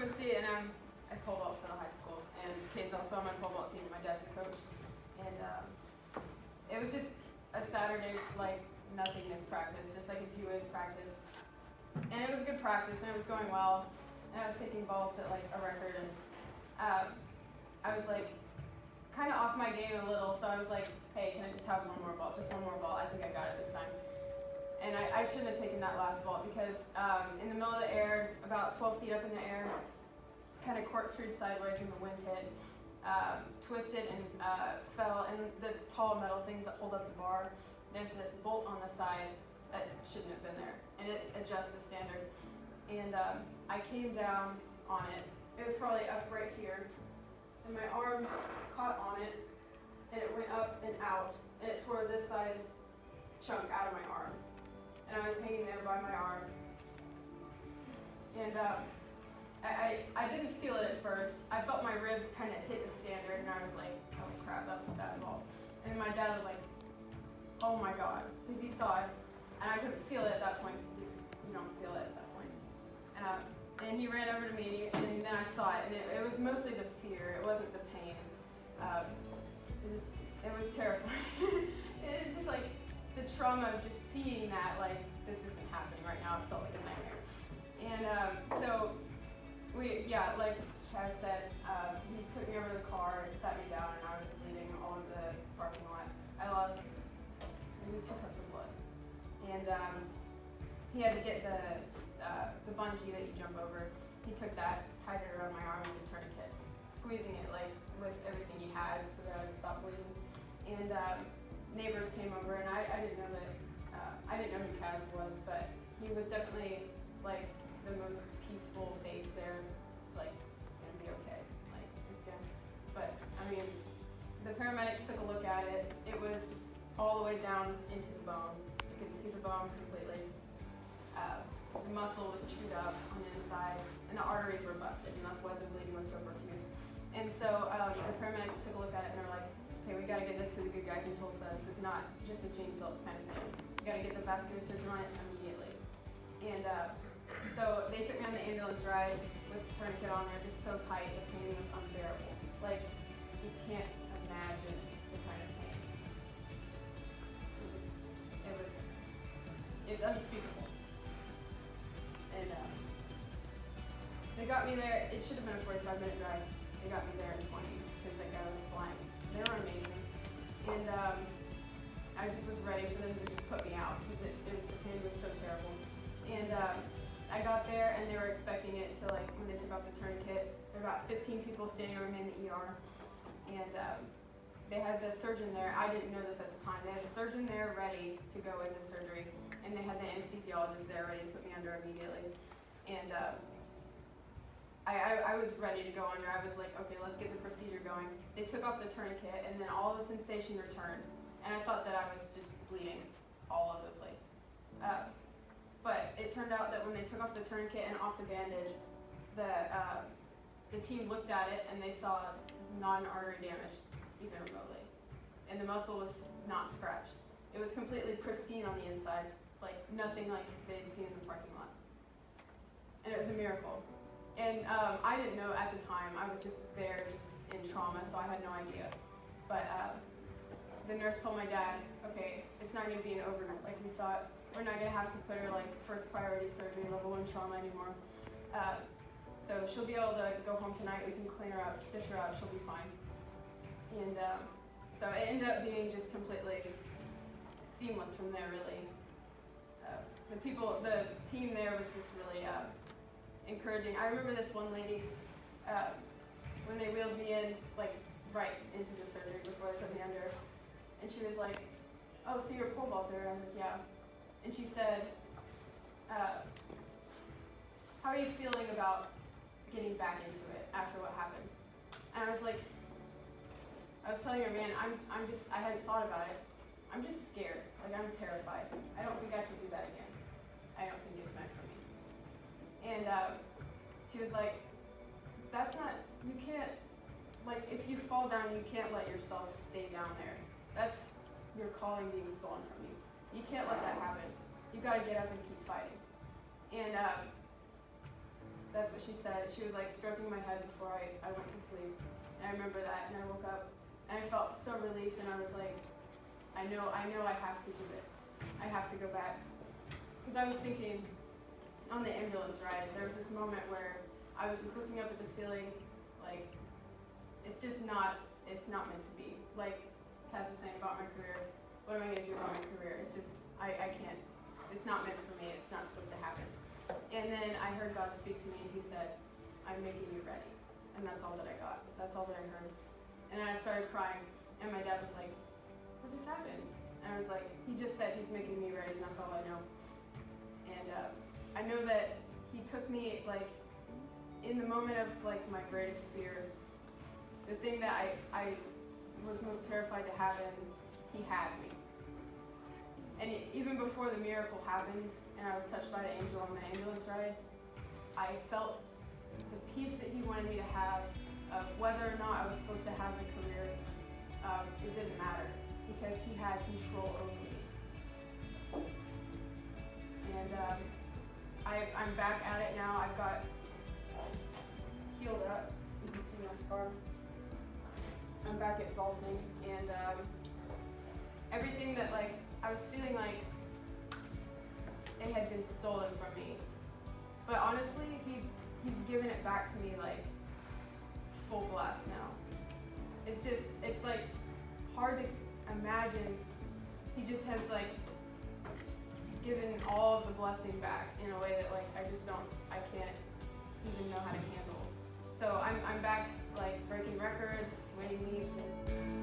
Quincy, and I'm a pole vault for the high school. And Kate's also on my pole vault team. My dad's the coach. And it was just a Saturday, like nothingness practice, just like a few ways practice. And it was good practice, and it was going well. And I was taking vaults at like a record, and I was like kind of off my game a little. So I was like, hey, can I just have one more vault? Just one more vault. I think I got it this time. And I shouldn't have taken that last vault because in the middle of the air, about 12 feet up in the air, kind of corkscrewed sideways when the wind hit, twisted and fell. And the tall metal things that hold up the bar, there's this bolt on the side that shouldn't have been there, and it adjusts the standard. And I came down on it. It was probably up right here, and my arm caught on it, and it went up and out, and it tore this size chunk out of my arm. And I was hanging there by my arm. And I didn't feel it at first. I felt my ribs kind of hit the standard, and I was like, oh crap, that was a bad ball. And my dad was like, oh my God, because he saw it. And I couldn't feel it at that point, because you don't feel it at that point. And he ran over to me, and then I saw it, and it was mostly the fear, it wasn't the pain. It was terrifying. It was just like, the trauma of just seeing that, like, this isn't happening right now, it felt like a nightmare. And so, like Chaz said, he took me over to the car and sat me down, and I was bleeding all over the parking lot. I lost maybe 2 cups of blood. And he had to get the bungee that you jump over. He took that, tied it around my arm with a tourniquet, squeezing it, like, with everything he had so that I would stop bleeding. And neighbors came over, and I didn't know that, I didn't know who Kaz was, but he was definitely like the most peaceful face there. It's like, it's gonna be okay, like, it's gonna, but I mean, the paramedics took a look at it. It was all the way down into the bone. You could see the bone completely. The muscle was chewed up on the inside, and the arteries were busted, and that's why the bleeding was so profuse. And so the paramedics took a look at it, and they're like, okay, we gotta get this to the good guys in Tulsa. This is not just a Gene Phillips kind of thing. We gotta get the vascular surgeon on it immediately. And so they took me on the ambulance ride with the tourniquet on there, just so tight, the pain was unbearable. Like, you can't imagine the kind of pain. It's unspeakable. And they got me there. It should have been a 45-minute drive. They got me there in 20 because that guy was flying. They were amazing. And I just was ready for them to just put me out because the pain was so terrible. And I got there, and they were expecting it to, like, when they took off the tourniquet, there were about 15 people standing over me in the ER. And they had the surgeon there. I didn't know this at the time. They had a surgeon there ready to go into surgery, and they had the anesthesiologist there ready to put me under immediately. And I was ready to go under. I was like, okay, let's get the procedure going. They took off the tourniquet, and then all the sensation returned. And I thought that I was just bleeding all over the place. But it turned out that when they took off the tourniquet and off the bandage, the team looked at it, and they saw non-artery damage, even remotely. And the muscle was not scratched. It was completely pristine on the inside, like nothing like they'd seen in the parking lot. And it was a miracle. And I didn't know at the time. I was just there, just in trauma, so I had no idea. But the nurse told my dad, okay, it's not going to be an overnight like we thought. We're not going to have to put her like first priority surgery, level 1 trauma anymore. So she'll be able to go home tonight. We can clean her up, stitch her up. She'll be fine. And so it ended up being just completely seamless from there, really. The team there was just really encouraging. I remember this one lady, when they wheeled me in, like right into the surgery before they put me under, and she was like, oh, so you're a pole vaulter? I was like, yeah. And she said, how are you feeling about getting back into it after what happened? And I was like, I was telling her, man, I hadn't thought about it. I'm just scared. Like, I'm terrified. I don't think I can do that again. I don't think it's meant for me. And she was like, that's not, you can't, like, if you fall down, you can't let yourself stay down there. That's your calling being stolen from you. You can't let that happen. You got to get up and keep fighting. And That's what she said. She was like stroking my head before I went to sleep. And I remember that, and I woke up, and I felt so relieved, and I was like, I know I have to do it. I have to go back. Because I was thinking, on the ambulance ride, there was this moment where I was just looking up at the ceiling, like, it's not meant to be. Like Kaz was saying about my career, what am I going to do about my career? It's just, I can't, it's not meant for me, it's not supposed to happen. And then I heard God speak to me, and he said, I'm making you ready. And that's all that I got. That's all that I heard. And then I started crying, and my dad was like, what just happened? And I was like, he just said he's making me ready, and that's all I know. And I know that he took me, like, in the moment of, like, my greatest fear, the thing that I was most terrified to happen, he had me. And even before the miracle happened, and I was touched by the angel on the ambulance ride, I felt the peace that he wanted me to have, of whether or not I was supposed to have a career, it didn't matter, because he had control over me. And I'm back at it now. I've got healed up. You can see my scar. I'm back at vaulting, and everything that, like, I was feeling like it had been stolen from me. But honestly, he's given it back to me, like, full blast now. It's like hard to imagine. He just has, like, given all of the blessing back in a way that, like, I can't even know how to handle. So I'm back, like, breaking records, winning meets, and